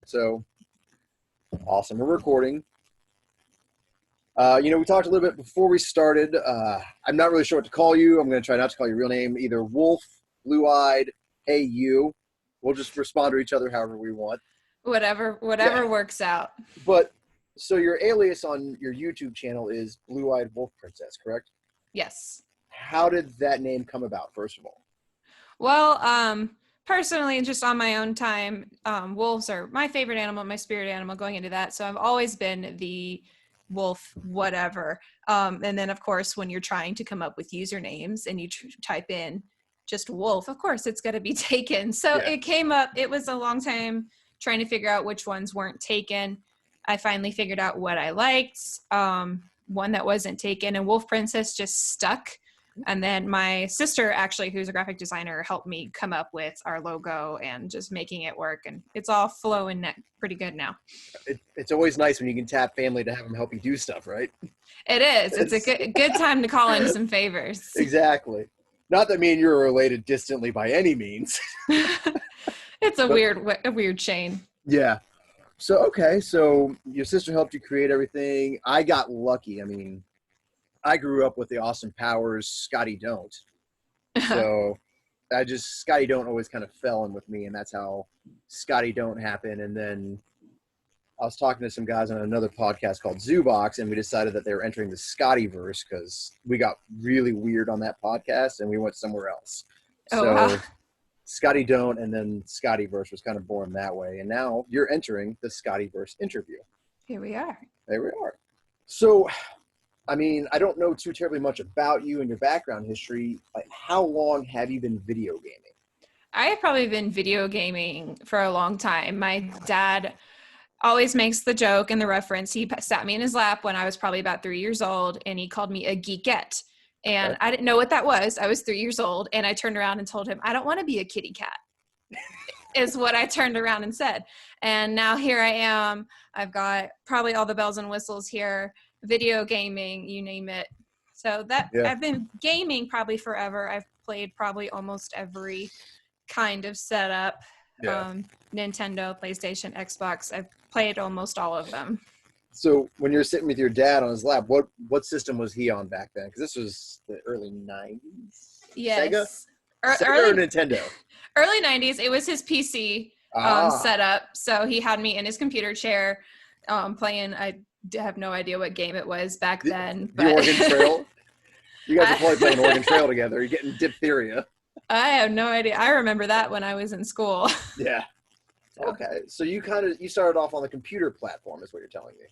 So, awesome. We're recording. We talked a little bit before we started. I'm not really sure what to call you. I'm going to try not to call your real name, either Wolf, Blue-Eyed, Hey You. We'll just respond to each other however we want. Whatever works out. But, so your alias on your YouTube channel is Blue-Eyed Wolfprincess, correct? Yes. How did that name come about, first of all? Well, personally, just on my own time, wolves are my favorite animal, my spirit animal, going into that. So I've always been the wolf, whatever. And then, of course, when you're trying to come up with usernames and you type in just wolf, of course, it's going to be taken. So It came up. It was a long time trying to figure out which ones weren't taken. I finally figured out what I liked, one that wasn't taken, and Wolfprincess just stuck. And then my sister, actually, who's a graphic designer, helped me come up with our logo and just making it work. And it's all flowing pretty good now. It's always nice when you can tap family to have them help you do stuff, right? It is. It's a good time to call in some favors. Exactly. Not that me and you are related distantly by any means. It's a weird chain. Yeah. So your sister helped you create everything. I got lucky. I mean, I grew up with the Austin Powers Scotty Don't. So Scotty Don't always kind of fell in with me, and that's how Scotty Don't happened. And then I was talking to some guys on another podcast called Zoobox, and we decided that they were entering the Scottiverse because we got really weird on that podcast and we went somewhere else. Wow. Scotty Don't and then Scottiverse was kind of born that way. And now you're entering the Scottiverse interview. Here we are. There we are. So, I mean, I don't know too terribly much about you and your background history. Like, how long have you been video gaming? I have probably been video gaming for a long time. My dad always makes the joke and the reference. He sat me in his lap when I was probably about 3 years old, and he called me a geekette. And I didn't know what that was. I was 3 years old, and I turned around and told him, I don't want to be a kitty cat, is what I turned around and said. And now here I am. I've got probably all the bells and whistles here, video gaming, you name it. So I've been gaming probably forever. I've played probably almost every kind of setup, Nintendo, PlayStation, Xbox. I've played almost all of them. So when you're sitting with your dad on his lap, what system was he on back then? Because this was the early 90s? Yes. Sega or Nintendo? Early 90s. It was his PC setup. So he had me in his computer chair playing. I have no idea what game it was back then. The Oregon Trail? You guys are probably playing Oregon Trail together. You're getting diphtheria. I have no idea. I remember that when I was in school. Yeah. Okay. So you started off on the computer platform is what you're telling me.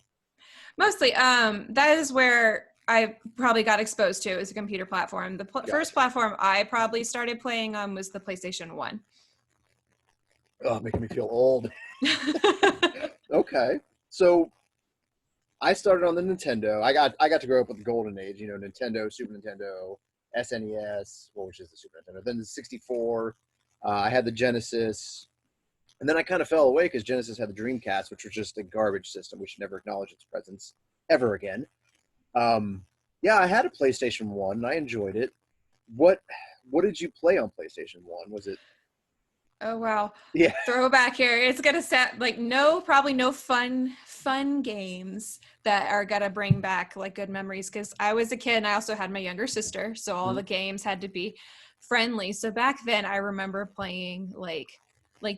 Mostly. That is where I probably got exposed to as a computer platform. The first platform I probably started playing on was the PlayStation 1. Oh, making me feel old. Okay. So I started on the Nintendo. I got to grow up with the golden age, Nintendo, Super Nintendo, SNES, which is the Super Nintendo, then the 64. I had the Genesis. And then I kind of fell away because Genesis had the Dreamcast, which was just a garbage system. We should never acknowledge its presence ever again. I had a PlayStation 1, and I enjoyed it. What did you play on PlayStation 1? Was it? Oh, wow. Yeah. Throwback here. It's going to set probably no fun games that are going to bring back like good memories. Because I was a kid and I also had my younger sister. So all the games had to be friendly. So back then I remember playing like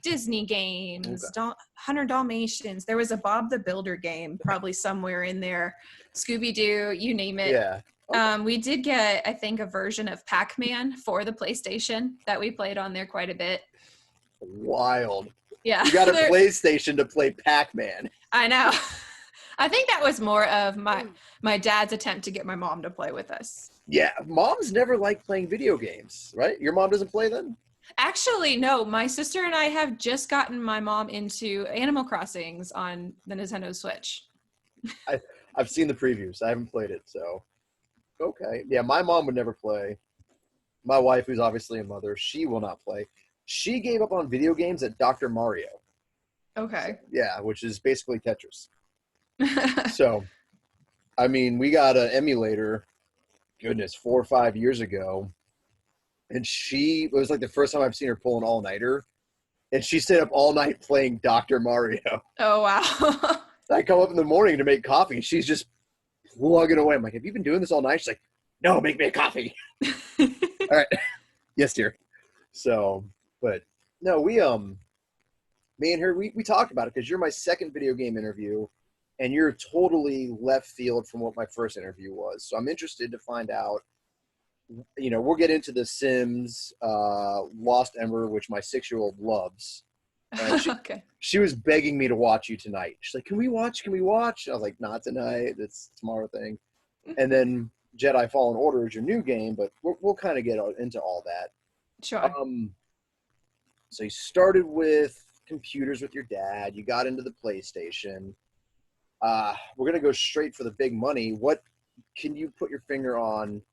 Disney games, 100 Dalmatians. There was a Bob the Builder game probably somewhere in there. Scooby-Doo, you name it. Yeah. Okay. We did get, I think, a version of Pac-Man for the PlayStation that we played on there quite a bit. Wild. Yeah. You got a PlayStation to play Pac-Man. I know. I think that was more of my dad's attempt to get my mom to play with us. Yeah. Moms never like playing video games, right? Your mom doesn't play them? Actually, no. My sister and I have just gotten my mom into Animal Crossings on the Nintendo Switch. I've seen the previews. I haven't played it, so. Okay. Yeah, my mom would never play. My wife, who's obviously a mother, she will not play. She gave up on video games at Dr. Mario. Okay. Yeah, which is basically Tetris. So, I mean, we got an emulator, 4 or 5 years ago. And it was like the first time I've seen her pull an all-nighter. and she stayed up all night playing Dr. Mario. Oh, wow. I come up in the morning to make coffee, and she's just plugging away. I'm like, have you been doing this all night? She's like, no, make me a coffee. All right. Yes, dear. So, but no, me and her, we talked about it because you're my second video game interview, and you're totally left field from what my first interview was. So I'm interested to find out, we'll get into The Sims, Lost Ember, which my 6-year-old loves. Okay. She was begging me to watch you tonight. She's like, can we watch? I was like, not tonight. It's tomorrow thing. And then Jedi Fallen Order is your new game, but we'll kind of get into all that. Sure. So you started with computers with your dad. You got into the PlayStation. We're going to go straight for the big money. What can you put your finger on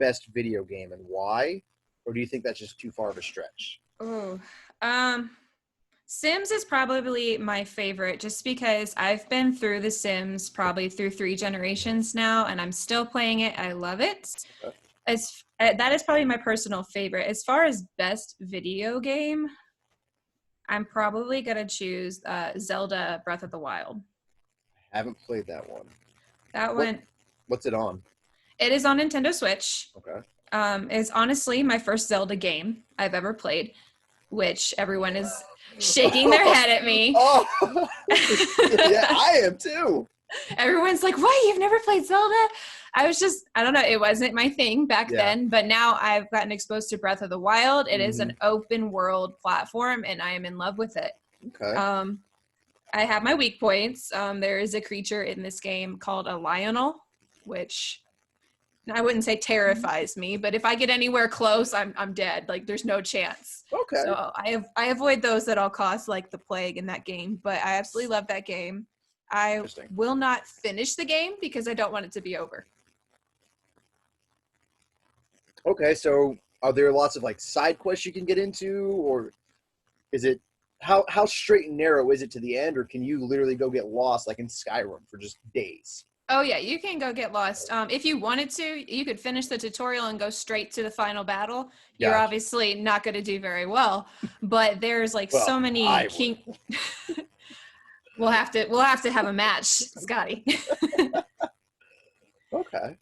best video game and why? Or do you think that's just too far of a stretch? Oh, Sims is probably my favorite just because I've been through The Sims probably through 3 generations now, and I'm still playing it. I love it. Okay. That is probably my personal favorite. As far as best video game, I'm probably going to choose Zelda Breath of the Wild. I haven't played that one. What's it on? It is on Nintendo Switch. Okay. It's honestly my first Zelda game I've ever played, which everyone is shaking their head at me. Oh, yeah, I am too. Everyone's like, what? You've never played Zelda? I don't know. It wasn't my thing back then, but now I've gotten exposed to Breath of the Wild. It is an open world platform, and I am in love with it. Okay. I have my weak points. There is a creature in this game called a Lionel, which I wouldn't say terrifies me, but if I get anywhere close, I'm dead. Like, there's no chance. Okay. So I avoid those at all costs, like the plague in that game. But I absolutely love that game. I will not finish the game because I don't want it to be over. Okay, so are there lots of like side quests you can get into, or is it how straight and narrow is it to the end, or can you literally go get lost like in Skyrim for just days? Oh yeah, you can go get lost. If you wanted to, you could finish the tutorial and go straight to the final battle. You're obviously not going to do very well, but there's like so many We'll have to have a match, Scotty. Okay.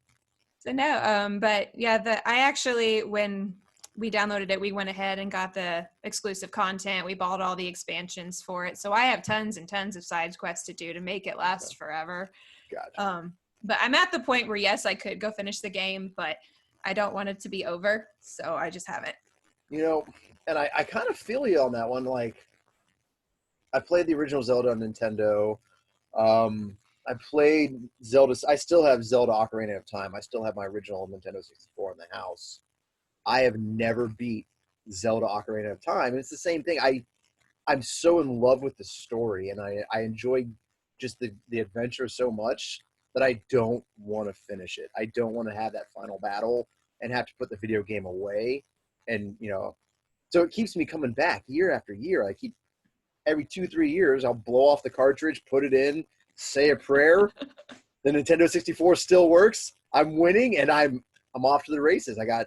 So no, but yeah, I actually, when we downloaded it, we went ahead and got the exclusive content. We bought all the expansions for it. So I have tons and tons of side quests to do to make it last forever. Gotcha. But I'm at the point where, yes, I could go finish the game, but I don't want it to be over. So I just haven't. And I kind of feel you on that one. Like, I played the original Zelda on Nintendo. I played Zelda. I still have Zelda Ocarina of Time. I still have my original Nintendo 64 in the house. I have never beat Zelda Ocarina of Time. And it's the same thing. I'm so in love with the story, and I enjoy just the adventure so much that I don't want to finish it. I don't want to have that final battle and have to put the video game away. And, so it keeps me coming back year after year. Every 2-3 years, I'll blow off the cartridge, put it in, say a prayer. The Nintendo 64 still works. I'm winning, and I'm off to the races. I got,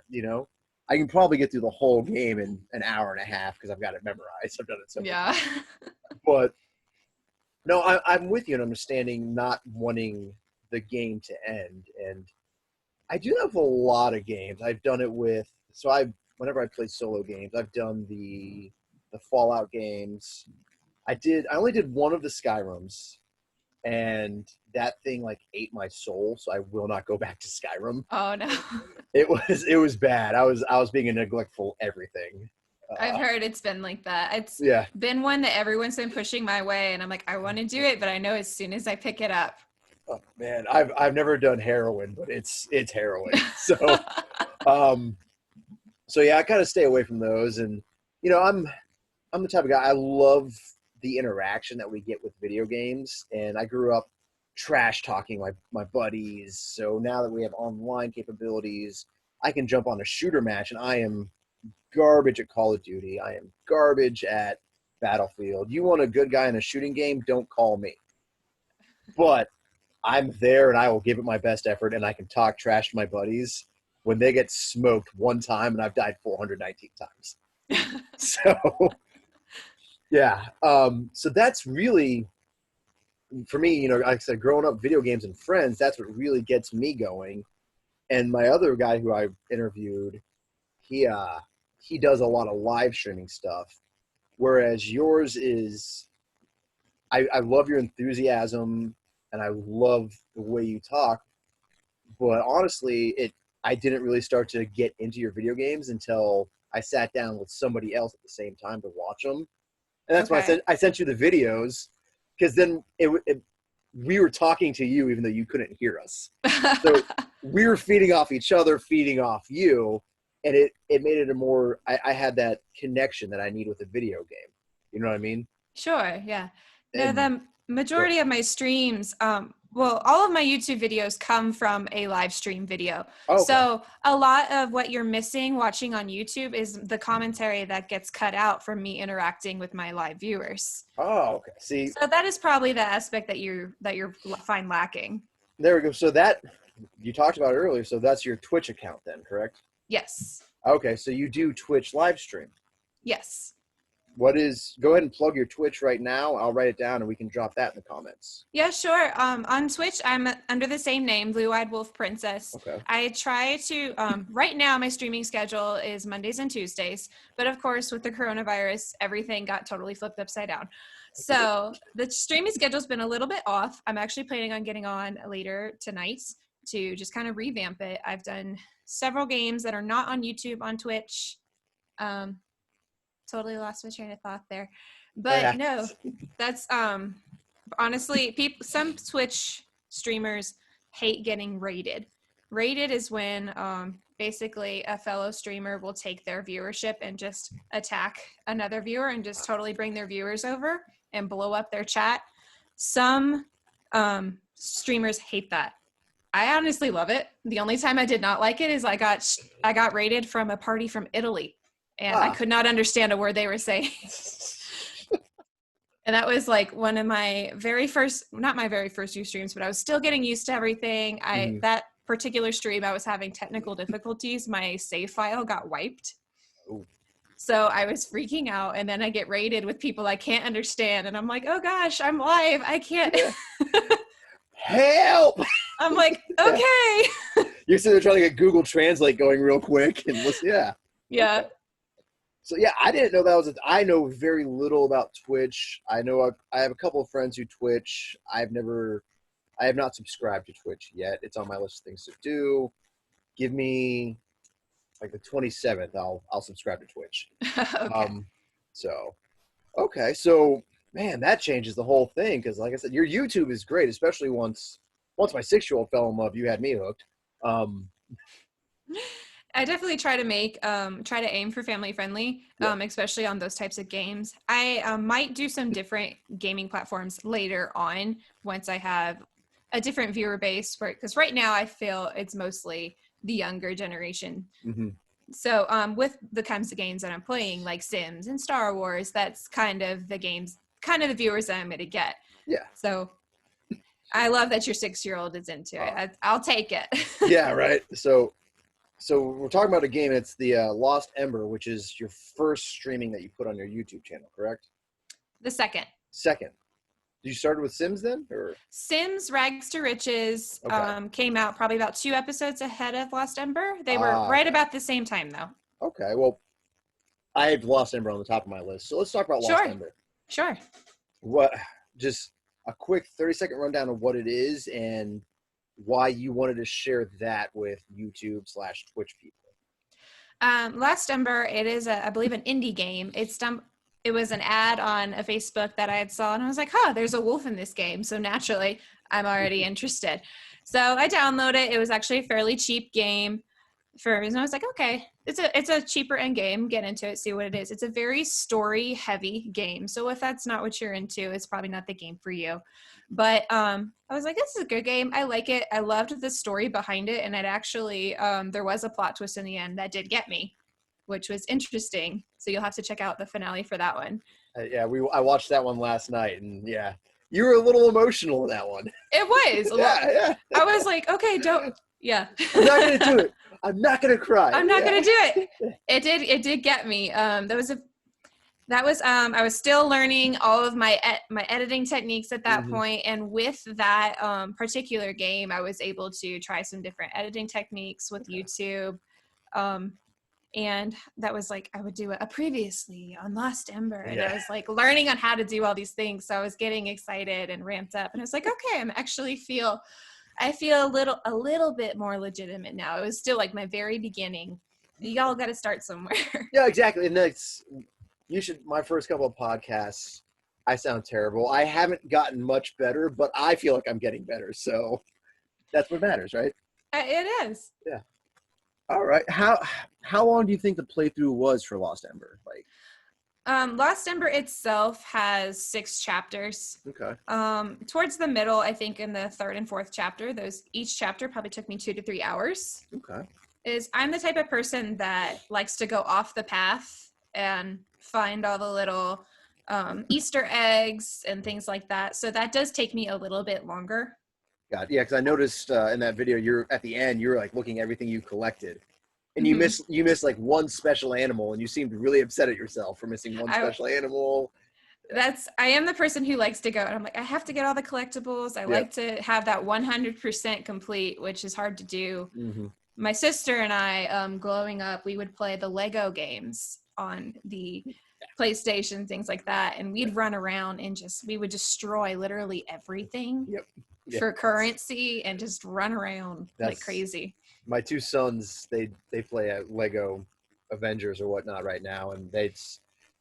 I can probably get through the whole game in an hour and a half because I've got it memorized. I've done it so much. Yeah. But no, I'm with you in understanding not wanting the game to end. And I do have a lot of games. I've done it with, whenever I play solo games, I've done the Fallout games. I only did one of the Skyrims, and that thing like ate my soul, so I will not go back to Skyrim. Oh no. It was bad. I was being a neglectful everything. I've heard it's been like that. It's been one that everyone's been pushing my way, and I'm like, I want to do it, but I know as soon as I pick it up. Oh man, I've never done heroin, but it's heroin. So so yeah, I kind of stay away from those, and I'm the type of guy, I love the interaction that we get with video games, and I grew up trash talking my buddies. So now that we have online capabilities, I can jump on a shooter match, and I am garbage at Call of Duty. I am garbage at Battlefield. You want a good guy in a shooting game, don't call me. But I'm there, and I will give it my best effort, and I can talk trash to my buddies when they get smoked one time, and I've died 419 times. So Yeah. So that's really, for me, like I said, growing up, video games and friends, that's what really gets me going. And my other guy who I interviewed, he he does a lot of live streaming stuff, whereas yours is, I love your enthusiasm and I love the way you talk, but honestly, I didn't really start to get into your video games until I sat down with somebody else at the same time to watch them, and that's why Okay. I sent you the videos, because then we were talking to you even though you couldn't hear us, so we were feeding off each other, feeding off you, and it made it a more, I had that connection that I need with a video game. You know what I mean? Sure, yeah. No, And the go ahead. majority of my streams, well, all of my YouTube videos come from a live stream video. Oh, okay. So a lot of what you're missing watching on YouTube is the commentary that gets cut out from me interacting with my live viewers. Oh, okay. See, So that is probably the aspect that you're find lacking. there we go. So that you talked about earlier. So that's your Twitch account then, correct? Yes. Okay. So you do Twitch live stream. Yes. Go ahead and plug your Twitch right now. I'll write it down and we can drop that in the comments. Yeah, sure. On Twitch, I'm under the same name, Blue-Eyed Wolf Princess. Okay. I try to, right now, my streaming schedule is Mondays and Tuesdays. But of course, with the coronavirus, everything got totally flipped upside down. So the streaming schedule's been a little bit off. I'm actually planning on getting on later tonight to just kind of revamp it. I've done several games that are not on YouTube on Twitch. Totally lost my train of thought there. But no, that's honestly, some Twitch streamers hate getting raided. Raided is when basically a fellow streamer will take their viewership and just attack another viewer and just totally bring their viewers over and blow up their chat. Some streamers hate that. I honestly love it. The only time I did not like it is I got raided from a party from Italy, and I could not understand a word they were saying. And that was like one of my very first, not my very first few streams, but I was still getting used to everything. That particular stream, I was having technical difficulties. My save file got wiped. Ooh. So I was freaking out, and then I get raided with people I can't understand. And I'm like, oh gosh, I'm live. I can't. Help! I'm like, okay. You're sitting there trying to get Google Translate going real quick and listen. Yeah. Yeah. So yeah, I didn't know that was. I know very little about Twitch. I know I have a couple of friends who Twitch. I have not subscribed to Twitch yet. It's on my list of things to do. Give me like the 27th. I'll subscribe to Twitch. Okay. So man, that changes the whole thing, because like I said, your YouTube is great, especially once my 6-year-old fell in love. You had me hooked. I definitely try to aim for family friendly, especially on those types of games. I might do some different gaming platforms later on once I have a different viewer base, because right now I feel it's mostly the younger generation. Mm-hmm. So with the kinds of games that I'm playing, like Sims and Star Wars, that's kind of the viewers that I'm going to get. Yeah. So I love that your 6-year-old is into it. I'll take it. Yeah, right. So we're talking about a game. It's the Lost Ember, which is your first streaming that you put on your YouTube channel, correct? The second. You started with Sims then, or? Sims Rags to Riches came out probably about 2 episodes ahead of Lost Ember. They were right about the same time, though. Okay, well, I have Lost Ember on the top of my list, so let's talk about Lost Ember. Sure. Just a quick 30-second rundown of what it is and why you wanted to share that with YouTube/Twitch people. Lost Ember, it is, I believe, an indie game. It was an ad on a Facebook that I had saw, and I was like, there's a wolf in this game. So naturally, I'm already interested. So I downloaded it. It was actually a fairly cheap game for a reason. I was like, okay, it's a cheaper end game. Get into it, see what it is. It's a very story-heavy game. So if that's not what you're into, it's probably not the game for you. But I was like, this is a good game. I like it. I loved the story behind it, and it actually, there was a plot twist in the end that did get me, which was interesting. So you'll have to check out the finale for that one. I watched that one last night, and yeah, you were a little emotional in that one. It was. Yeah. I was like, okay, don't. Yeah. I'm not going to do it. I'm not going to cry. I'm not going to do it. It did get me. That was I was still learning all of my my editing techniques at that Mm-hmm. point, and with that particular game, I was able to try some different editing techniques with Okay. YouTube. Um, and that was like I would do a previously on Lost Ember, and I Yeah. was like learning on how to do all these things. So I was getting excited and ramped up, and I was like, okay, I feel a little bit more legitimate now. It was still like my very beginning. Y'all got to start somewhere. Yeah, exactly. And that's you should. My first couple of podcasts, I sound terrible. I haven't gotten much better, but I feel like I'm getting better. So that's what matters, right? It is. Yeah. All right. How long do you think the playthrough was for Lost Ember? Like, Lost Ember itself has 6 chapters. okay. Towards the middle, I think in the 3rd and 4th chapter, each chapter probably took me 2 to 3 hours. Okay. I'm the type of person that likes to go off the path and find all the little Easter eggs and things like that. So that does take me a little bit longer. Got it. Yeah, because I noticed in that video, you're at the end, you're like looking at everything you collected, and Mhm. you miss like one special animal, and you seemed really upset at yourself for missing one special animal. I am the person who likes to go, and I'm like, I have to get all the collectibles. I Yeah. like to have that 100% complete, which is hard to do. Mm-hmm. My sister and I, growing up, we would play the Lego games on the PlayStation, things like that, and we'd run around and we would destroy literally everything Yep. Yeah. for currency and just run around like crazy. My 2 sons, they play at Lego Avengers or whatnot right now, and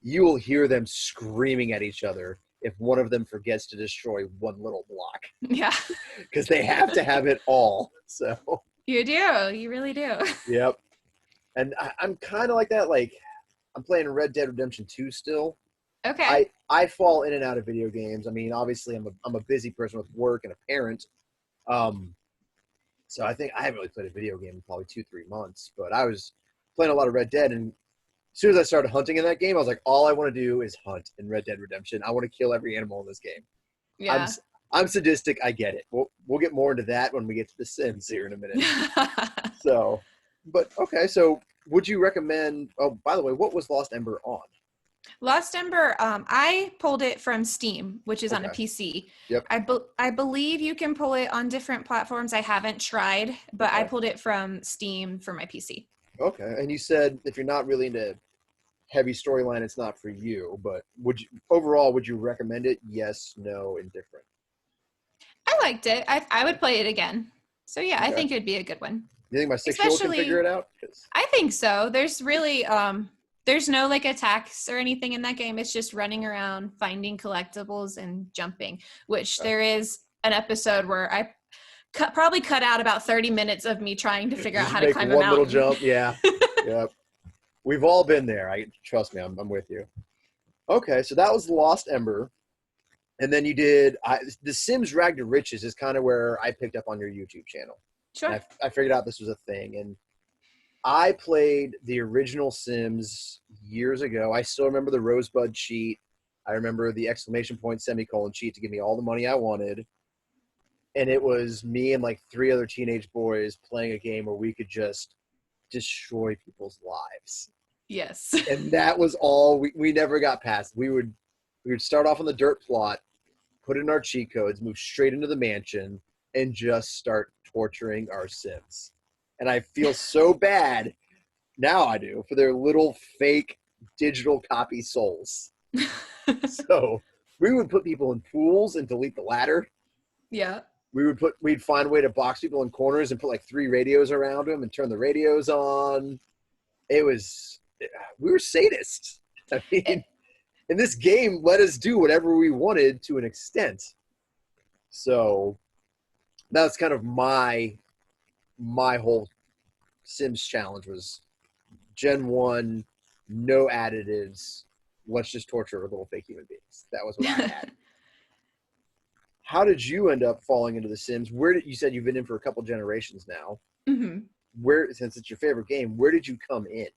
you will hear them screaming at each other if one of them forgets to destroy one little block. Yeah. Because they have to have it all. So You do. You really do. yep. And I'm kind of like that. Like, I'm playing Red Dead Redemption 2 still. Okay. I fall in and out of video games. I mean, obviously, I'm a busy person with work and a parent. So I think I haven't really played a video game in probably 2-3 months. But I was playing a lot of Red Dead, and as soon as I started hunting in that game, I was like, all I want to do is hunt in Red Dead Redemption. I want to kill every animal in this game. Yeah. I'm sadistic. I get it. We'll get more into that when we get to The Sims here in a minute. So, but okay. So, would you recommend? Oh, by the way, what was Lost Ember on? Lost Ember, I pulled it from Steam, which is on a Okay. PC. Yep. I believe you can pull it on different platforms. I haven't tried, but I Okay. pulled it from Steam for my PC. Okay. And you said if you're not really into heavy storyline, it's not for you. But would you recommend it? Yes, no, indifferent. I liked it. I would play it again. So yeah, I Okay. think it'd be a good one. You think my 6-year-old can figure it out? I think so. There's really there's no like attacks or anything in that game. It's just running around, finding collectibles and jumping, which there is an episode where I probably cut out about 30 minutes of me trying to figure out Just how to make climb a one mountain. little jump. Yeah. Yep. We've all been there. Trust me. I'm with you. Okay, so that was Lost Ember. And then you did The Sims Rag to Riches is kind of where I picked up on your YouTube channel. Sure. I figured out this was a thing. And I played the original Sims years ago. I still remember the Rosebud cheat. I remember the exclamation point semicolon cheat to give me all the money I wanted. And it was me and like 3 other teenage boys playing a game where we could just destroy people's lives. Yes. And that was all. We never got past. We would start off on the dirt plot, put in our cheat codes, move straight into the mansion, and just start torturing our Sims. And I feel so bad, now I do, for their little fake digital copy souls. So we would put people in pools and delete the ladder. Yeah. We'd find a way to box people in corners and put like 3 radios around them and turn the radios on. We were sadists. I mean, and this game let us do whatever we wanted to an extent. So that's kind of my whole Sims challenge was Gen 1, no additives. Let's just torture little fake human beings. That was what I had. How did you end up falling into The Sims? You said you've been in for a couple generations now. Mm-hmm. Since it's your favorite game, where did you come in?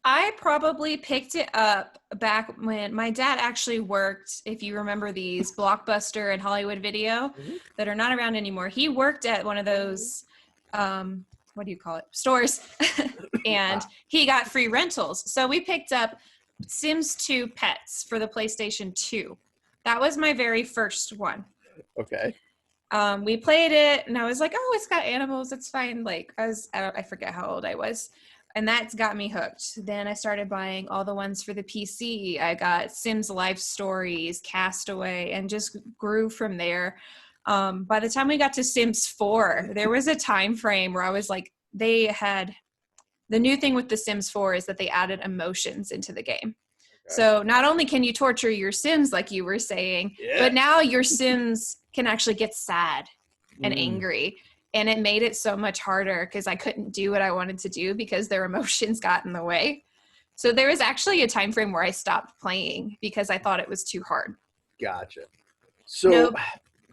I probably picked it up back when my dad actually worked, if you remember these Blockbuster and Hollywood Video that are not around anymore. He worked at one of those, what do you call it, stores, and he got free rentals. So we picked up Sims 2 Pets for the PlayStation 2. That was my very first one. Okay. We played it and I was like, oh, it's got animals, it's fine. Like I forget how old I was. And that's got me hooked. Then I started buying all the ones for the PC. I got Sims Life Stories, Castaway, and just grew from there. By the time we got to Sims 4, there was a time frame where I was like, they had the new thing with the Sims 4 is that they added emotions into the game. Okay. So not only can you torture your Sims, like you were saying, Yeah. but now your Sims can actually get sad and Mm. angry. And it made it so much harder because I couldn't do what I wanted to do because their emotions got in the way. So there was actually a time frame where I stopped playing because I thought it was too hard. Gotcha. So, Nope.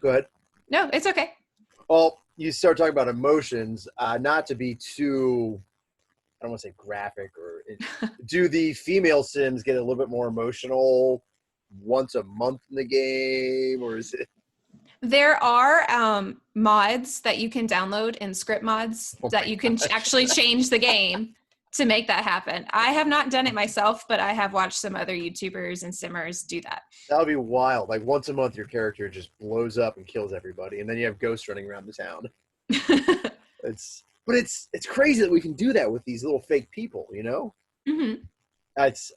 Go ahead. No, it's okay. Well, you start talking about emotions, not to be too, I don't want to say graphic, do the female Sims get a little bit more emotional once a month in the game, or is it? There are mods that you can download and script mods that you can actually change the game to make that happen. I have not done it myself, but I have watched some other YouTubers and Simmers do that. That would be wild. Like once a month, your character just blows up and kills everybody, and then you have ghosts running around the town. It's crazy that we can do that with these little fake people, you know? Mm-hmm.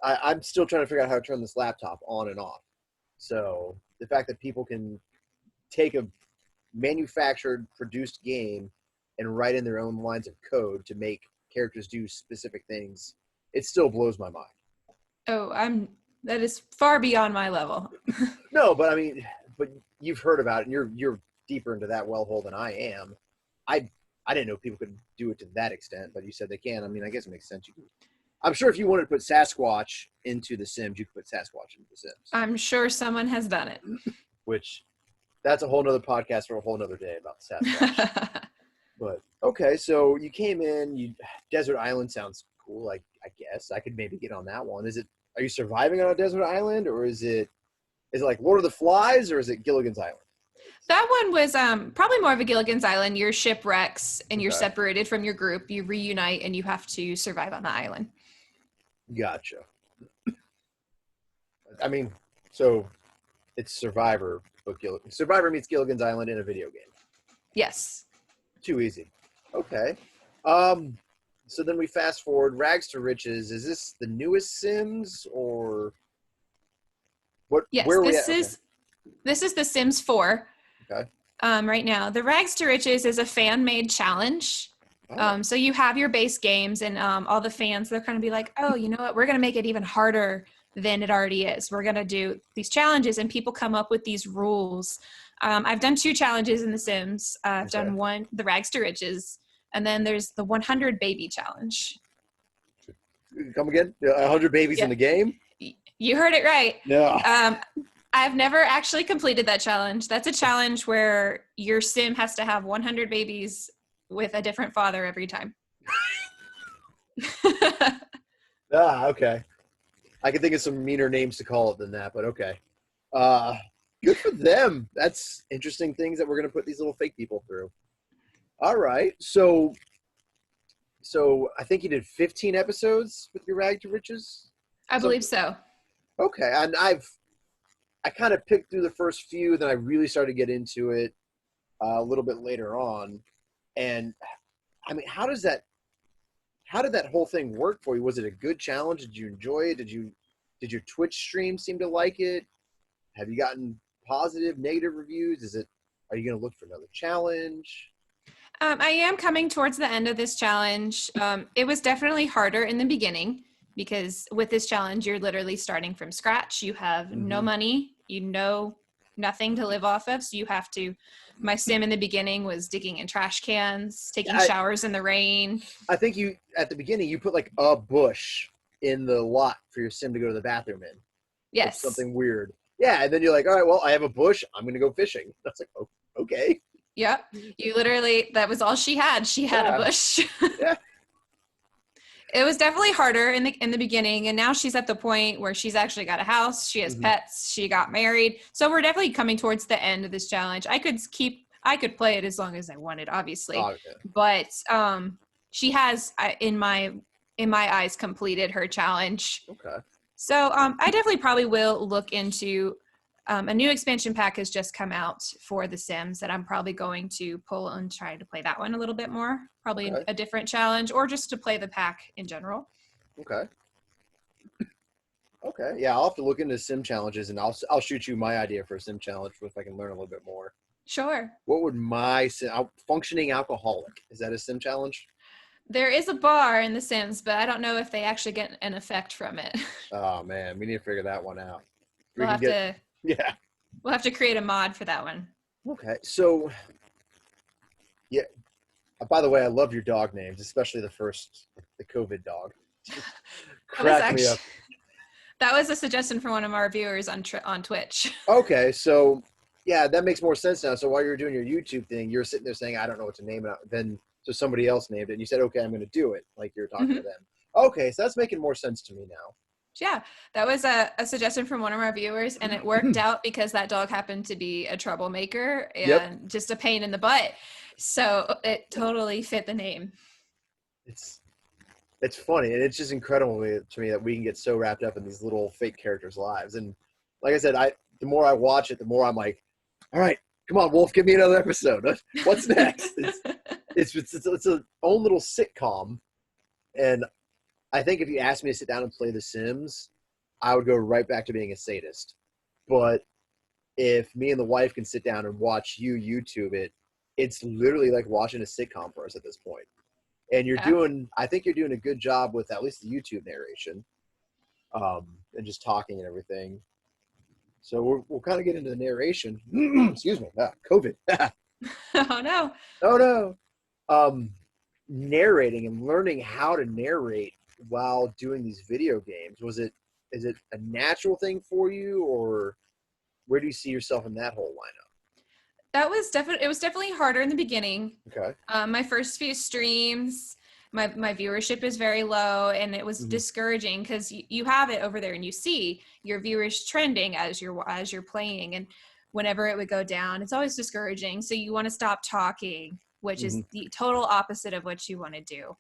I'm still trying to figure out how to turn this laptop on and off. So the fact that people can take a manufactured, produced game and write in their own lines of code to make characters do specific things, it still blows my mind. Oh, that is far beyond my level. No, but I mean, but you've heard about it, and you're deeper into that well hole than I am. I didn't know people could do it to that extent, but you said they can. I mean, I guess it makes sense. I'm sure if you wanted to put Sasquatch into The Sims, you could put Sasquatch into The Sims. I'm sure someone has done it. Which, that's a whole nother podcast for a whole nother day about Sasquatch. But, okay, so you came in, Desert Island sounds cool, I guess. I could maybe get on that one. Are you surviving on a desert island, or is it like Lord of the Flies, or is it Gilligan's Island? That one was probably more of a Gilligan's Island. You're shipwrecks and you're separated from your group. You reunite and you have to survive on the island. Gotcha. I mean, so it's Survivor, but Survivor meets Gilligan's Island in a video game. Yes. Too easy. Okay. So then we fast forward. Rags to Riches. Is this the newest Sims, or what? Yes, where this is the Sims 4. Okay. Right now, the Rags to Riches is a fan-made challenge. Oh. So you have your base games, and all the fans, they're going to be like, oh, you know what? We're going to make it even harder than it already is. We're going to do these challenges, and people come up with these rules. I've done 2 challenges in The Sims. I've done one, the Rags to Riches, and then there's the 100 Baby Challenge. Come again? 100 babies in the game? You heard it right. Yeah. I've never actually completed that challenge. That's a challenge where your Sim has to have 100 babies with a different father every time. Okay. I can think of some meaner names to call it than that, but okay. Good for them. That's interesting things that we're going to put these little fake people through. All right. So I think you did 15 episodes with your Rag to Riches? I believe so. Okay. And I kind of picked through the first few, then I really started to get into it a little bit later on. And I mean, how did that whole thing work for you? Was it a good challenge? Did you enjoy it? Did your Twitch stream seem to like it? Have you gotten positive, negative reviews? Are you going to look for another challenge? I am coming towards the end of this challenge. It was definitely harder in the beginning because with this challenge, you're literally starting from scratch. You have no money, nothing to live off of. So you have to, my Sim in the beginning was digging in trash cans, taking showers in the rain. I think at the beginning, you put like a bush in the lot for your Sim to go to the bathroom in. Yes. Something weird. Yeah. And then you're like, all right, well, I have a bush. I'm going to go fishing. That's like, oh, okay. Yep. You literally, that was all she had. She had a bush. Yeah. It was definitely harder in the beginning, and now she's at the point where she's actually got a house, she has pets, she got married. So we're definitely coming towards the end of this challenge. I could play it as long as I wanted, obviously. Oh, okay. But she has in my eyes completed her challenge. Okay. So I definitely probably will look into a new expansion pack has just come out for The Sims that I'm probably going to pull and try to play that one a little bit more. Probably Okay. a different challenge or just to play the pack in general. Okay. Okay. Yeah, I'll have to look into sim challenges, and I'll shoot you my idea for a sim challenge if I can learn a little bit more. Sure. What would my functioning alcoholic, is that a sim challenge? There is a bar in The Sims, but I don't know if they actually get an effect from it. Oh man, we need to figure that one out. We we'll can have get to yeah. we'll have to create a mod for that one. Okay. So yeah. By the way, I love your dog names, especially the COVID dog. That was Crack me actually up. that was a suggestion from one of our viewers on Twitch. Okay, so yeah, that makes more sense now. So while you were doing your YouTube thing, you're sitting there saying, "I don't know what to name it." Then so somebody else named it, and you said, "Okay, I'm going to do it." Like you're talking to Mhm. them. Okay, so that's making more sense to me now. Yeah, that was a suggestion from one of our viewers, and it worked out because that dog happened to be a troublemaker Yep. and just a pain in the butt. So it totally fit the name. It's it's funny, and it's just incredible to me that we can get so wrapped up in these little fake characters' lives. And like I said, the more I watch it, the more I'm like, all right, come on, Wolf, give me another episode. What's next? It's a own little sitcom, and I think if you asked me to sit down and play The Sims, I would go right back to being a sadist. But if me and the wife can sit down and watch you YouTube it, it's literally like watching a sitcom for us at this point. And Yeah. I think you're doing a good job with at least the YouTube narration, and just talking and everything. So we'll kind of get into the narration. Excuse me, COVID. Oh no. Oh no. Narrating and learning how to narrate while doing these video games, is it a natural thing for you, or where do you see yourself in that whole lineup? It was definitely harder in the beginning. Okay. My first few streams, my viewership is very low, and it was Mm-hmm. discouraging because you have it over there and you see your viewers trending as you're playing, and whenever it would go down, it's always discouraging. So you want to stop talking, which Mm-hmm. is the total opposite of what you want to do.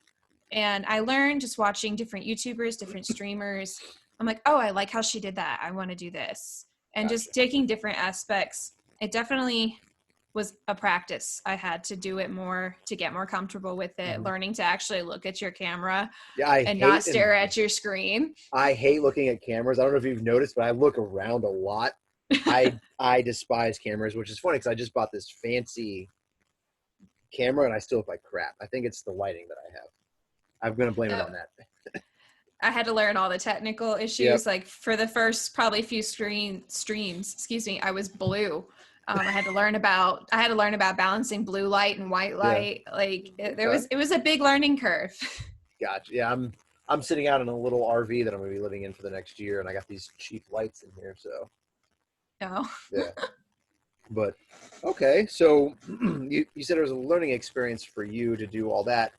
And I learned just watching different YouTubers, different streamers. I'm like, oh, I like how she did that. I want to do this, and Gotcha. just taking different aspects. It definitely was a practice. I had to do it more to get more comfortable with it, Mm-hmm. learning to actually look at your camera Yeah, I and not hate and stare at your screen. I hate looking at cameras. I don't know if you've noticed, but I look around a lot. I despise cameras, which is funny because I just bought this fancy camera and I still look like crap. I think it's the lighting that I have. I'm gonna blame it on that. I had to learn all the technical Yep. issues. Like for the first probably few streams, excuse me, I was blue. I had to learn about balancing blue light and white Yeah. light. Like Okay. it was a big learning curve. Gotcha. Yeah, I'm sitting out in a little RV that I'm gonna be living in for the next year, and I got these cheap lights in here. So No. yeah. But okay, so you said it was a learning experience for you to do all that.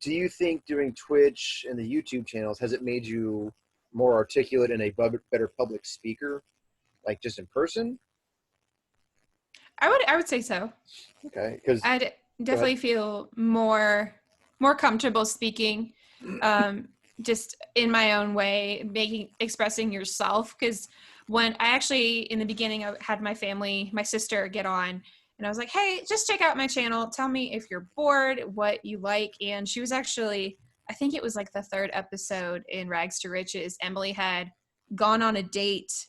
Do you think doing Twitch and the YouTube channels has it made you more articulate and a better public speaker, like just in person? I would say so. Okay, because I'd definitely feel more comfortable speaking, just in my own way, expressing yourself. Because when I actually in the beginning I had my sister get on, and I was like, "Hey, just check out my channel. Tell me if you're bored, what you like." And she was actually, I think it was like the third episode in Rags to Riches. Emily had gone on a date,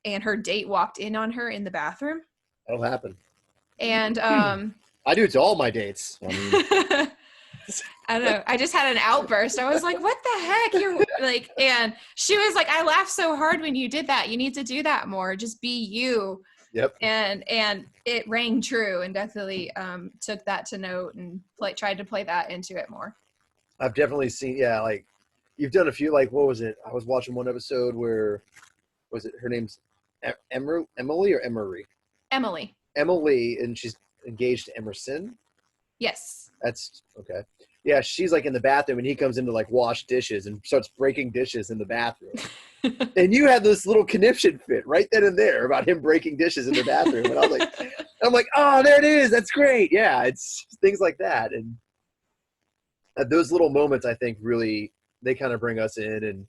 and her date walked in on her in the bathroom, that'll happen. and I do it to all my dates. I mean, I don't know. I just had an outburst. I was like, what the heck? You're like, and she was like, I laughed so hard when you did that. You need to do that more. Just be you. yep. And it rang true, and definitely took that to note and tried to play that into it more. I've definitely seen, yeah, like you've done a few, like, what was it? I was watching one episode where, was it, her name's Emily or Emery? Emily. Emily, and she's engaged to Emerson. Yes. That's okay. Yeah, she's like in the bathroom, and he comes in to like wash dishes and starts breaking dishes in the bathroom. And you had this little conniption fit right then and there about him breaking dishes in the bathroom, and I'm like, oh, there it is. That's great. Yeah, it's things like that, and those little moments I think really they kind of bring us in, and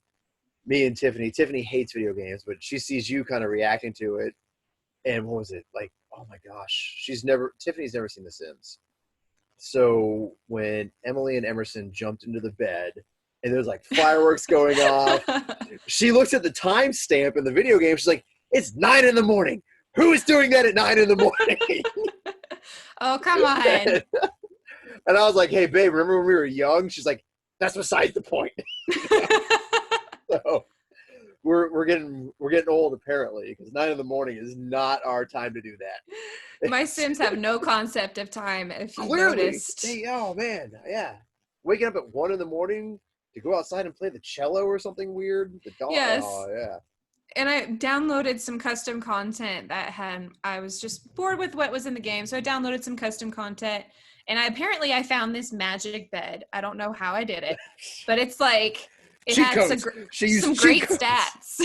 Me and Tiffany. Tiffany hates video games, but she sees you kind of reacting to it. And what was it like? Oh my gosh, Tiffany's never seen The Sims. So when Emily and Emerson jumped into the bed and there's like fireworks going off, she looks at the timestamp in the video game. She's like, "It's 9 in the morning. Who is doing that at 9 in the morning?" Oh, come on. And I was like, "Hey, babe, remember when we were young?" She's like, "That's besides the point." So we're getting old apparently, because 9 in the morning is not our time to do that. My Sims have no concept of time, if you've Clearly, noticed. oh man, yeah, waking up at 1 in the morning to go outside and play the cello or something weird. The dog, Yes. oh yeah. And I downloaded some custom content I was just bored with what was in the game. So I downloaded some custom content, and I found this magic bed. I don't know how I did it, but it's like, it Cheat had codes. some great stats.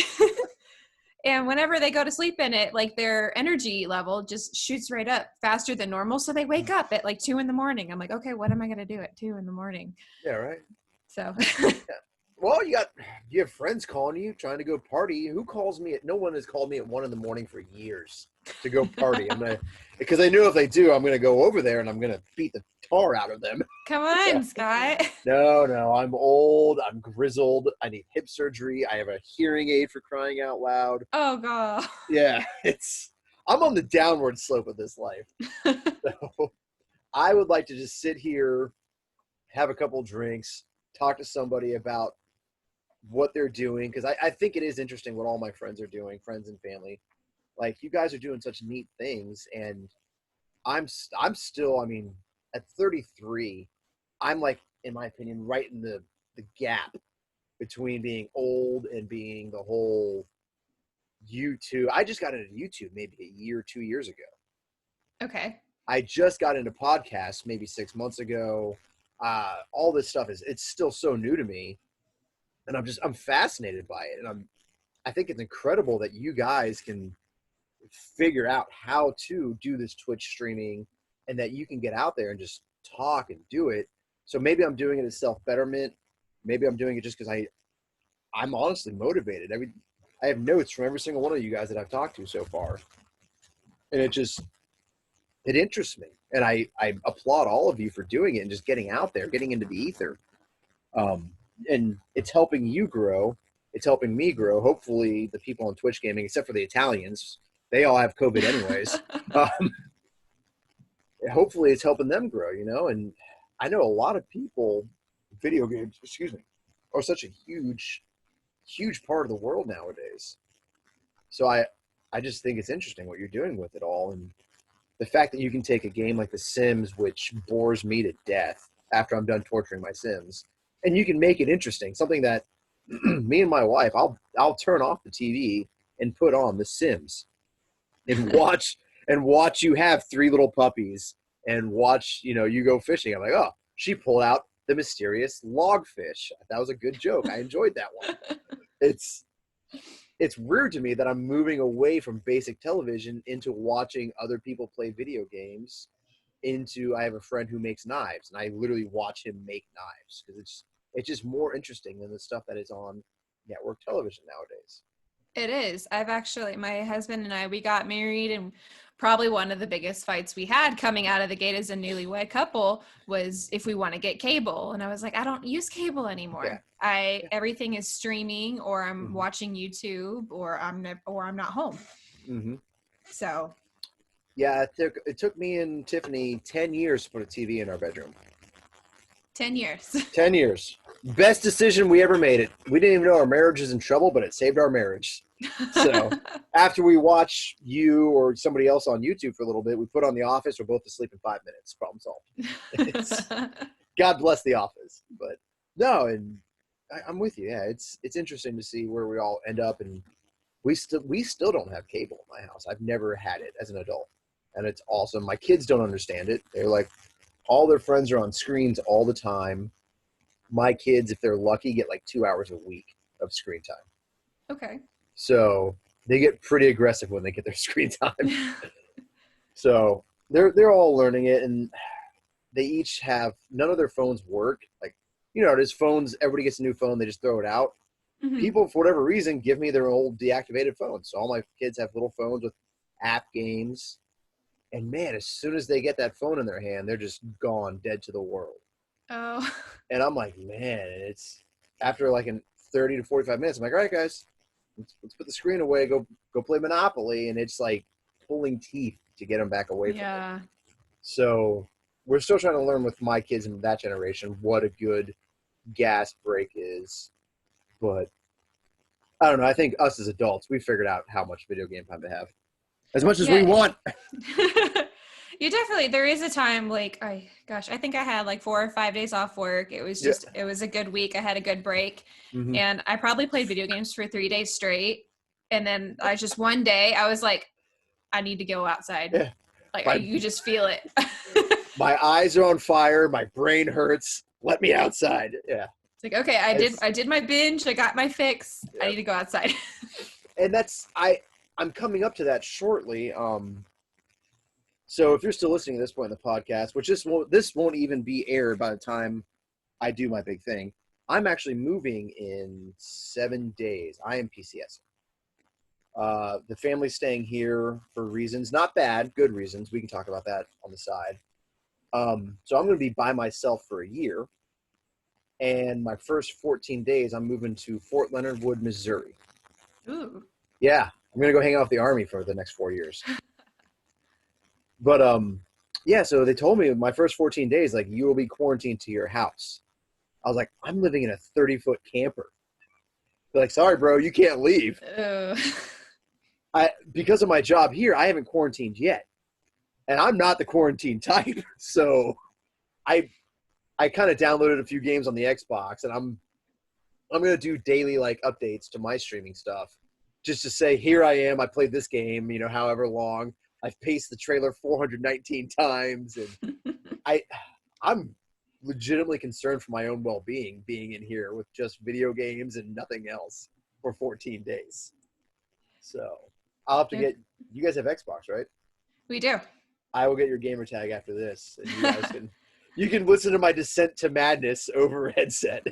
And whenever they go to sleep in it, like their energy level just shoots right up faster than normal. So they wake up at like 2 in the morning. I'm like, okay, what am I going to do at 2 in the morning? Yeah, right. So Yeah. Well, you have friends calling you trying to go party. Who calls me no one has called me at 1 in the morning for years to go party. Because I knew if they do, I'm gonna go over there and I'm gonna beat the tar out of them. come on, Scott. No, I'm old, I'm grizzled, I need hip surgery, I have a hearing aid, for crying out loud. Oh God. Yeah, I'm on the downward slope of this life. So I would like to just sit here, have a couple drinks, talk to somebody about what they're doing, because I think it is interesting what all my friends are doing, friends and family. Like, you guys are doing such neat things, and I'm still, I mean, at 33, I'm like, in my opinion, right in the gap between being old and being the whole YouTube. I just got into YouTube maybe a year, 2 years ago. Okay. I just got into podcasts maybe 6 months ago. All this stuff it's still so new to me, and I'm fascinated by it. And I think it's incredible that you guys can figure out how to do this Twitch streaming, and that you can get out there and just talk and do it. So maybe I'm doing it as self-betterment. Maybe I'm doing it just because I'm honestly motivated. I have notes from every single one of you guys that I've talked to so far. And it interests me. And I applaud all of you for doing it and just getting out there, getting into the ether. And it's helping you grow. It's helping me grow. Hopefully the people on Twitch gaming, except for the Italians, they all have COVID anyways. Hopefully it's helping them grow, and I know a lot of people, video games, are such a huge part of the world nowadays. So I just think it's interesting what you're doing with it all. And the fact that you can take a game like The Sims, which bores me to death after I'm done torturing my Sims, and you can make it interesting, something that me and my wife, I'll turn off the TV and put on The Sims and watch you have 3 little puppies and watch, you go fishing. I'm like, oh, she pulled out the mysterious logfish. That was a good joke. I enjoyed that one. It's weird to me that I'm moving away from basic television into watching other people play video games. I have a friend who makes knives, and I literally watch him make knives because it's just more interesting than the stuff that is on network television nowadays. It is. My husband and I, we got married, and probably one of the biggest fights we had coming out of the gate as a newlywed couple was if we want to get cable. And I was like, I don't use cable anymore. Yeah. Everything is streaming, or I'm watching YouTube, or I'm not home. Mm-hmm. So. Yeah, it took me and Tiffany 10 years to put a TV in our bedroom. 10 years. 10 years. Best decision we ever made it. We didn't even know our marriage was in trouble, but it saved our marriage. So after we watch you or somebody else on YouTube for a little bit, we put on The Office. We're both asleep in 5 minutes. Problem solved. God bless The Office. But no, and I'm with you. Yeah, it's interesting to see where we all end up, and we still don't have cable in my house. I've never had it as an adult, and it's awesome. My kids don't understand it. They're like, all their friends are on screens all the time. My kids, if they're lucky, get like 2 hours a week of screen time. Okay. So they get pretty aggressive when they get their screen time. So they're all learning it, and they each have, none of their phones work. Like, there's phones, everybody gets a new phone, they just throw it out. Mhm. people, for whatever reason, give me their old deactivated phones. So all my kids have little phones with app games. And man, as soon as they get that phone in their hand, they're just gone, dead to the world. Oh. And I'm like, man, it's after like in 30 to 45 minutes, I'm like, all right, guys, let's put the screen away, go play Monopoly. And it's like pulling teeth to get them back away from it. Yeah. So we're still trying to learn with my kids in that generation what a good gas break is. But I don't know. I think us as adults, we figured out how much video game time to have. As much as we Yeah. want. You definitely, there is a time like, I think I had like 4 or 5 days off work. It was just, it was a good week. I had a good break. Mm-hmm. And I probably played video games for 3 days straight. And then one day I was like, I need to go outside. Yeah. Like you just feel it. My eyes are on fire. My brain hurts. Let me outside. Yeah. It's like, okay, I did my binge. I got my fix. Yeah. I need to go outside. And I'm coming up to that shortly. So if you're still listening at this point in the podcast, which this won't even be aired by the time I do my big thing, I'm actually moving in 7 days. I am PCS. The family's staying here for reasons, not bad, good reasons. We can talk about that on the side. So I'm going to be by myself for a year. And my first 14 days, I'm moving to Fort Leonard Wood, Missouri. Ooh. Yeah, I'm going to go hang out with the Army for the next 4 years. But, yeah, so they told me my first 14 days, like, you will be quarantined to your house. I was like, I'm living in a 30-foot camper. They're like, sorry, bro, you can't leave. Because of my job here, I haven't quarantined yet. And I'm not the quarantine type. So I kind of downloaded a few games on the Xbox, and I'm going to do daily, like, updates to my streaming stuff just to say, here I am. I played this game, however long. I've paced the trailer 419 times, and I'm legitimately concerned for my own well-being being in here with just video games and nothing else for 14 days. So I'll have to get – you guys have Xbox, right? We do. I will get your gamer tag after this, and you guys you can listen to my descent to madness over headset.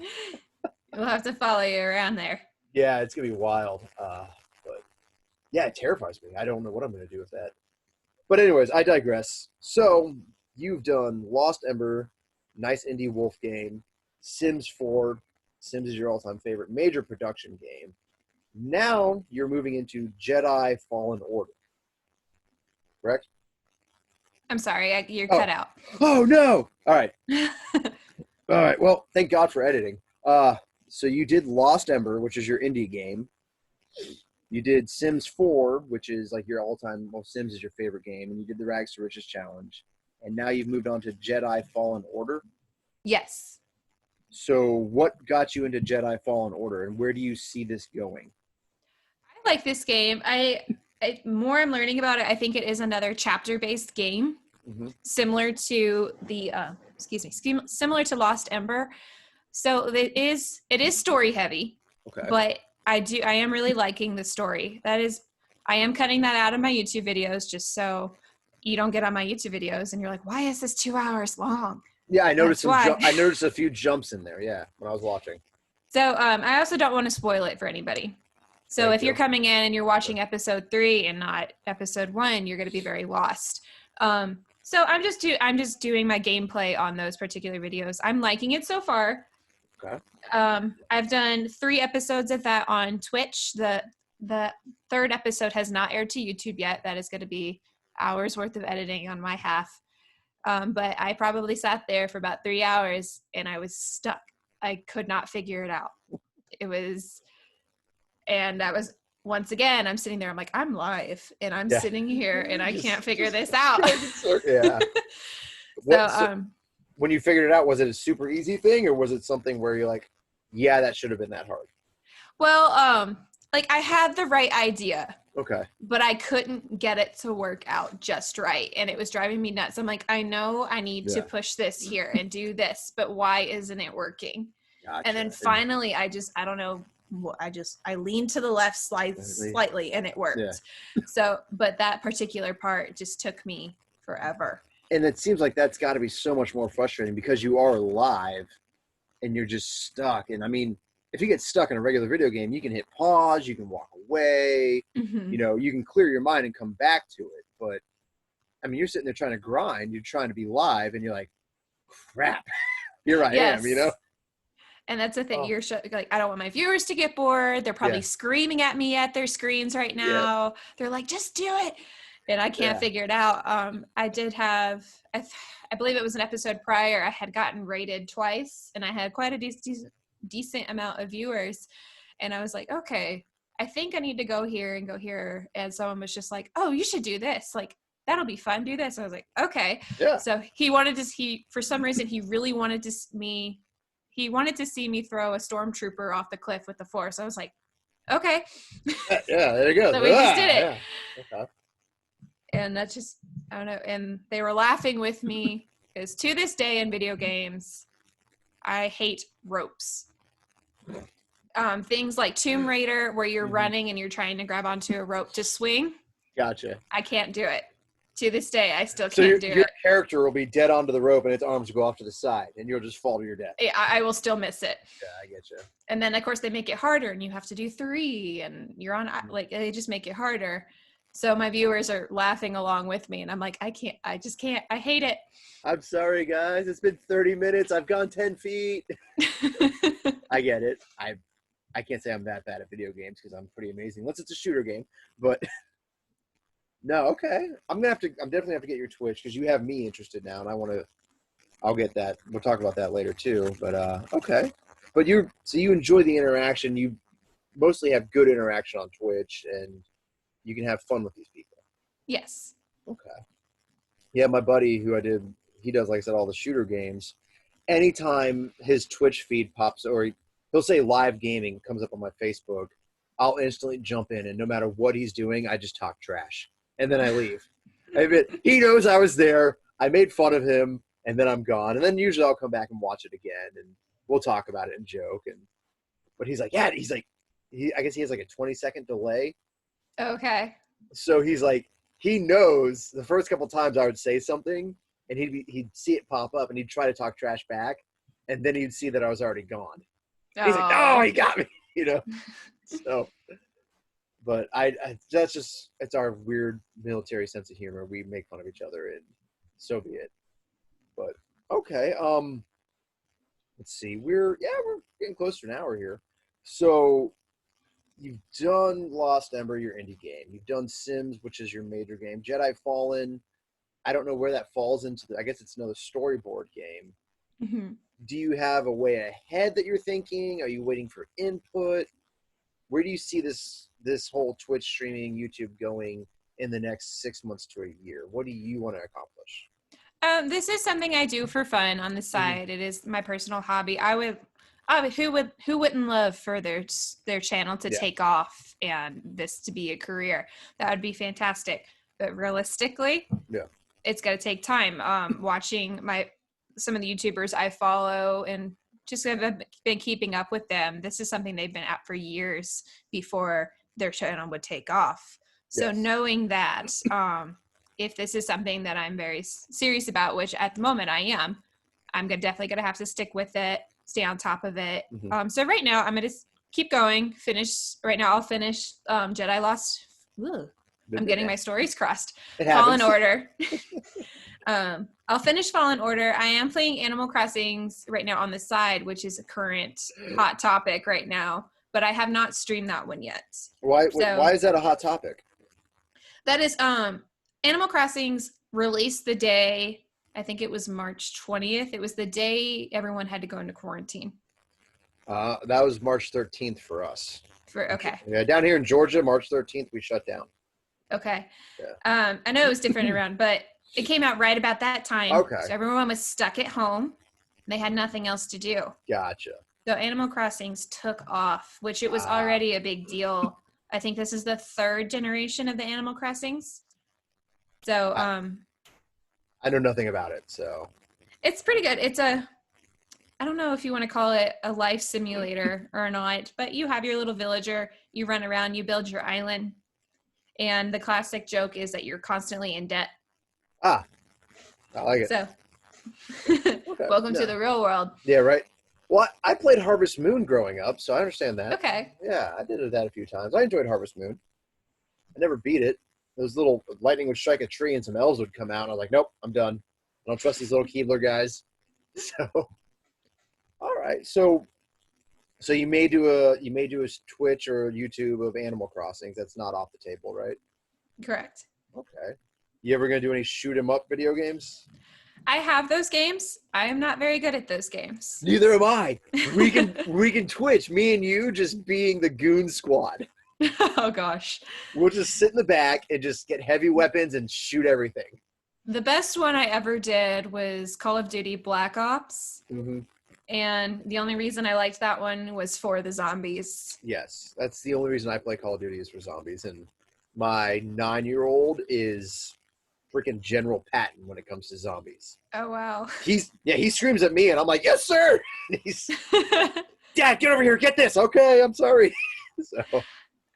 We'll have to follow you around there. Yeah, it's going to be wild. But yeah, it terrifies me. I don't know what I'm going to do with that. But anyways, I digress. So you've done Lost Ember, nice indie wolf game, Sims 4. Sims is your all-time favorite major production game. Now you're moving into Jedi Fallen Order. Correct? I'm sorry, you're cut out. Oh, no. All right. All right. Well, thank God for editing. So you did Lost Ember, which is your indie game. You did Sims 4, which is like your all-time, well, Sims is your favorite game, and you did the Rags to Riches Challenge. And now you've moved on to Jedi Fallen Order? Yes. So what got you into Jedi Fallen Order, and where do you see this going? I like this game. More I'm learning about it, I think it is another chapter-based game, similar to the, similar to Lost Ember. So it is story-heavy, but I am really liking the story. I am cutting that out of my YouTube videos just so you don't get on my YouTube videos and you're like, why is this 2 hours long? Yeah, I noticed I noticed a few jumps in there, when I was watching. So I also don't want to spoil it for anybody. So if you're coming in and you're watching episode 3 and not episode 1, you're going to be very lost. So I'm just doing my gameplay on those particular videos. I'm liking it so far. Okay. I've done 3 episodes of that on Twitch. The 3rd episode has not aired to YouTube yet. That is going to be hours worth of editing on my half. But I probably sat there for about 3 hours and I was stuck. I could not figure it out. And that was, once again, I'm sitting there, I'm like, I'm live and I'm sitting here and I can't figure this out. Yeah. So when you figured it out, was it a super easy thing or was it something where you're like, yeah, that should have been that hard? Well, I had the right idea. Okay. But I couldn't get it to work out just right. And it was driving me nuts. I'm like, I know I need to push this here and do this, but why isn't it working? Gotcha. And then finally, I don't know. I leaned to the left slightly and it worked. Yeah. So, but that particular part just took me forever. And it seems like that's got to be so much more frustrating because you are live and you're just stuck. And I mean, if you get stuck in a regular video game, you can hit pause, you can walk away, Mm-hmm. you can clear your mind and come back to it. But I mean, you're sitting there trying to grind, you're trying to be live, and you're like, crap, here I am. Yes. And that's the thing. Oh, Like, I don't want my viewers to get bored. They're probably yeah, screaming at me at their screens right yeah, now. They're like, just do it. And I can't yeah. figure it out. I did have, I believe it was an episode prior, I had gotten rated twice and I had quite a decent amount of viewers. And I was like, okay, I think I need to go here and go here. And someone was just like, oh, you should do this. Like, that'll be fun. Do this. I was like, okay. Yeah. So for some reason, he really wanted to he wanted to see me throw a stormtrooper off the cliff with the force. I was like, okay. Yeah, there you go. So we just did it. Yeah. Okay. And that's just, I don't know. And they were laughing with me because to this day in video games, I hate ropes. Things like Tomb Raider where you're running and you're trying to grab onto a rope to swing. Gotcha. I can't do it. To this day, I still So can't do your it. character will be dead onto the rope and its arms will go off to the side and you'll just fall to your death. I will still miss it. Yeah, I get you. And then of course they make it harder and you have to do 3 and you're on, like, they just make it harder. So my viewers are laughing along with me and I'm like, I just can't, I hate it. I'm sorry, guys. It's been 30 minutes. I've gone 10 feet. I get it. I can't say I'm that bad at video games because I'm pretty amazing. Unless it's a shooter game. But no, okay. I'm definitely have to get your Twitch because you have me interested now and I'll get that. We'll talk about that later too. But okay. But you enjoy the interaction. You mostly have good interaction on Twitch and you can have fun with these people. Yes. Okay. Yeah, my buddy he does, like I said, all the shooter games. Anytime his Twitch feed pops or he'll say live gaming comes up on my Facebook, I'll instantly jump in and no matter what he's doing, I just talk trash. And then I leave. He knows I was there. I made fun of him and then I'm gone. And then usually I'll come back and watch it again and we'll talk about it and joke. But he's like, yeah, I guess he has like a 20-second delay. Okay. So he's like, he knows the first couple times I would say something and he'd see it pop up and he'd try to talk trash back. And then he'd see that I was already gone. He's like, oh, he got me, So, but that's just, it's our weird military sense of humor. We make fun of each other and so be it. But okay. Let's see. We're getting close to an hour here. So you've done Lost Ember, your indie game. You've done Sims, which is your major game. Jedi Fallen. I don't know where that falls into. I guess it's another storyboard game. Mm-hmm. Do you have a way ahead that you're thinking? Are you waiting for input? Where do you see this whole Twitch streaming, YouTube going in the next 6 months to a year? What do you want to accomplish? This is something I do for fun on the side. Mm-hmm. It is my personal hobby. Who wouldn't love for their channel to take off and this to be a career? That would be fantastic. But realistically, it's going to take time. Watching some of the YouTubers I follow and just have been keeping up with them. This is something they've been at for years before their channel would take off. So knowing that, if this is something that I'm very serious about, which at the moment I am, I'm definitely going to have to stick with it, stay on top of it. Mm-hmm. So right now I'm going to keep going, I'll finish Jedi Lost. Ugh, I'm getting my stories crossed. Fallen Order. I'll finish Fallen Order. I am playing Animal Crossings right now on the side, which is a current hot topic right now, but I have not streamed that one yet. Why is that a hot topic? That is Animal Crossings released the day, I think it was March 20th. It was the day everyone had to go into quarantine. That was March 13th for us. Okay. Yeah, down here in Georgia, March 13th, we shut down. Okay. Yeah. I know it was different around, but it came out right about that time. Okay. So everyone was stuck at home. They had nothing else to do. Gotcha. So Animal Crossings took off, which it was already a big deal. I think this is the 3rd generation of the Animal Crossings. So I know nothing about it, so it's pretty good. It's I don't know if you want to call it a life simulator or not, but you have your little villager, you run around, you build your island, and the classic joke is that you're constantly in debt. I like it. So welcome to the real world. Yeah, right. Well, I played Harvest Moon growing up, so I understand that. Okay. Yeah, I did that a few times. I enjoyed Harvest Moon. I never beat it. Those little lightning would strike a tree and some elves would come out. And I was like, nope, I'm done. I don't trust these little Keebler guys. So, all right. So you may do a Twitch or YouTube of Animal Crossings. That's not off the table, right? Correct. Okay. You ever gonna do any shoot 'em up video games? I have those games. I am not very good at those games. Neither am I. We can Twitch, me and you just being the goon squad. Oh gosh. We'll just sit in the back and just get heavy weapons and shoot everything. The best one I ever did was Call of Duty Black Ops. Mm-hmm. And the only reason I liked that one was for the zombies. Yes, that's the only reason I play Call of Duty is for zombies. And my 9-year-old is freaking General Patton when it comes to zombies. Oh, wow. He screams at me and I'm like, yes, sir. And he's, Dad, get over here, get this. Okay, I'm sorry. So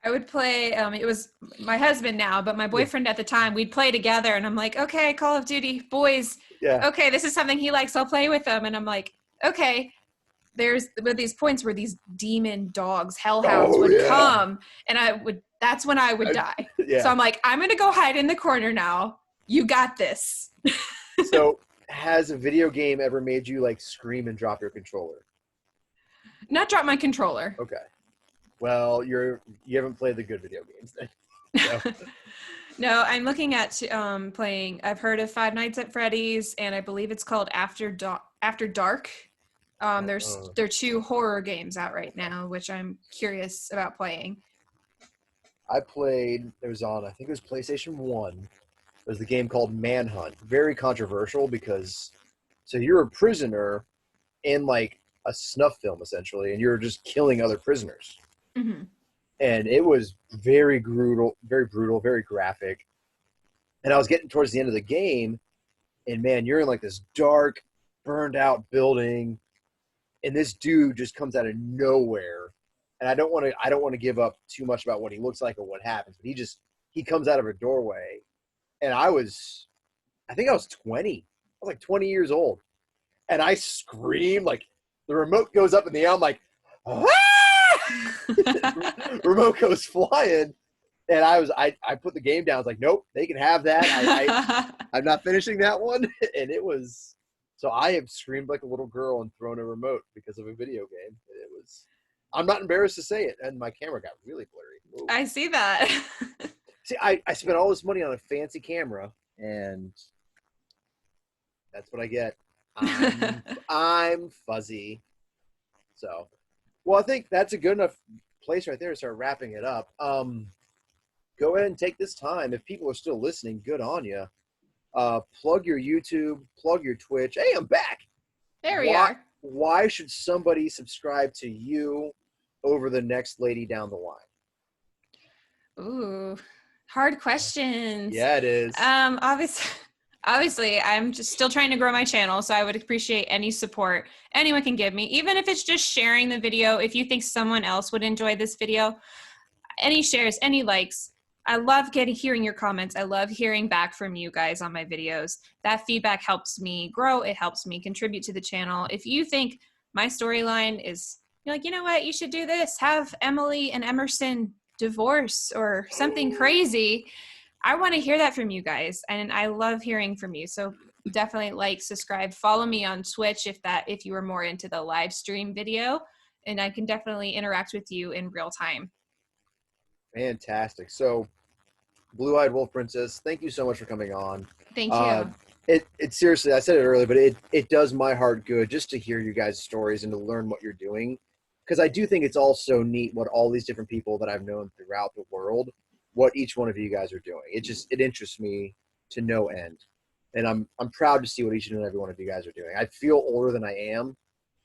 I would play, it was my husband now, but my boyfriend at the time, we'd play together and I'm like, okay, Call of Duty, boys. yeah. Okay, this is something he likes, I'll play with him. And I'm like, okay. There's these points where these demon dogs, hellhounds would come and that's when I would die. Yeah. So I'm like, I'm going to go hide in the corner now. You got this. So has a video game ever made you like scream and drop your controller? Not drop my controller. Okay. Well, you haven't played the good video games then. So. No, I'm looking at playing. I've heard of Five Nights at Freddy's, and I believe it's called After Dark. There are 2 horror games out right now, which I'm curious about playing. I played. It was on. I think it was PlayStation 1. It was the game called Manhunt. Very controversial because so you're a prisoner in like a snuff film essentially, and you're just killing other prisoners. Mm-hmm. And it was very brutal, very graphic. And I was getting towards the end of the game, and man, you're in like this dark, burned out building, and this dude just comes out of nowhere. And I don't want to give up too much about what he looks like or what happens, but he comes out of a doorway, and I think I was 20. I was like 20 years old, and I screamed like the remote goes up in the air. I'm like, ah! Remote goes flying, and I put the game down. I was like, nope, they can have that. I'm not finishing that one. And it was so I have screamed like a little girl and thrown a remote because of a video game. It was. I'm not embarrassed to say it, and my camera got really blurry. Ooh. I see that. See, I spent all this money on a fancy camera, and that's what I get. I'm fuzzy. So, well, I think that's a good enough place right there to start wrapping it up. Go ahead and take this time. If people are still listening, good on you. Plug your YouTube, plug your Twitch. Hey, I'm back. There we are. Why should somebody subscribe to you over the next lady down the line? Ooh, hard questions. Yeah, it is. Obviously, I'm just still trying to grow my channel, so I would appreciate any support anyone can give me, even if it's just sharing the video. If you think someone else would enjoy this video, any shares, any likes. I love hearing your comments. I love hearing back from you guys on my videos. That feedback helps me grow. It helps me contribute to the channel. If you think my storyline is, you're like, you know what, you should do this. Have Emily and Emerson divorce or something crazy. I want to hear that from you guys, and I love hearing from you. So definitely like, subscribe, follow me on Twitch if you are more into the live stream video, and I can definitely interact with you in real time. Fantastic. So, Blue-Eyed Wolfprincess, thank you so much for coming on. Thank you. It seriously, I said it earlier, but it does my heart good just to hear you guys' stories and to learn what you're doing, because I do think it's all so neat what all these different people that I've known throughout the world, what each one of you guys are doing. It interests me to no end, and I'm proud to see what each and every one of you guys are doing. I feel older than I am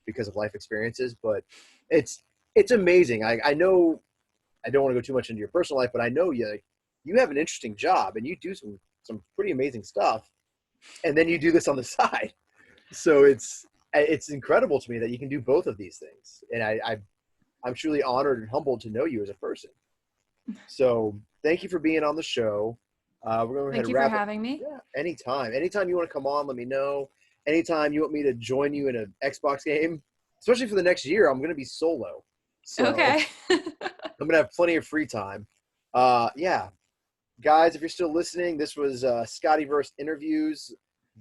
because of life experiences, but it's amazing. I know I don't want to go too much into your personal life, but I know you have an interesting job and you do some pretty amazing stuff, and then you do this on the side. So it's incredible to me that you can do both of these things, and I'm truly honored and humbled to know you as a person. So thank you for being on the show. We're going to Thank you for having me. Yeah, anytime you want to come on, let me know. Anytime you want me to join you in an Xbox game, especially for the next year, I'm going to be solo. So Okay. I'm going to have plenty of free time. Yeah. Guys, if you're still listening, this was Scottyverse Interviews,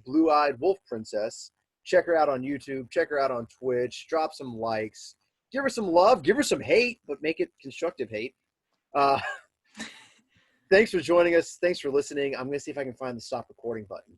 Blue-Eyed Wolf Princess. Check her out on YouTube. Check her out on Twitch. Drop some likes. Give her some love. Give her some hate, but make it constructive hate. Thanks for joining us. Thanks for listening. I'm going to see if I can find the stop recording button.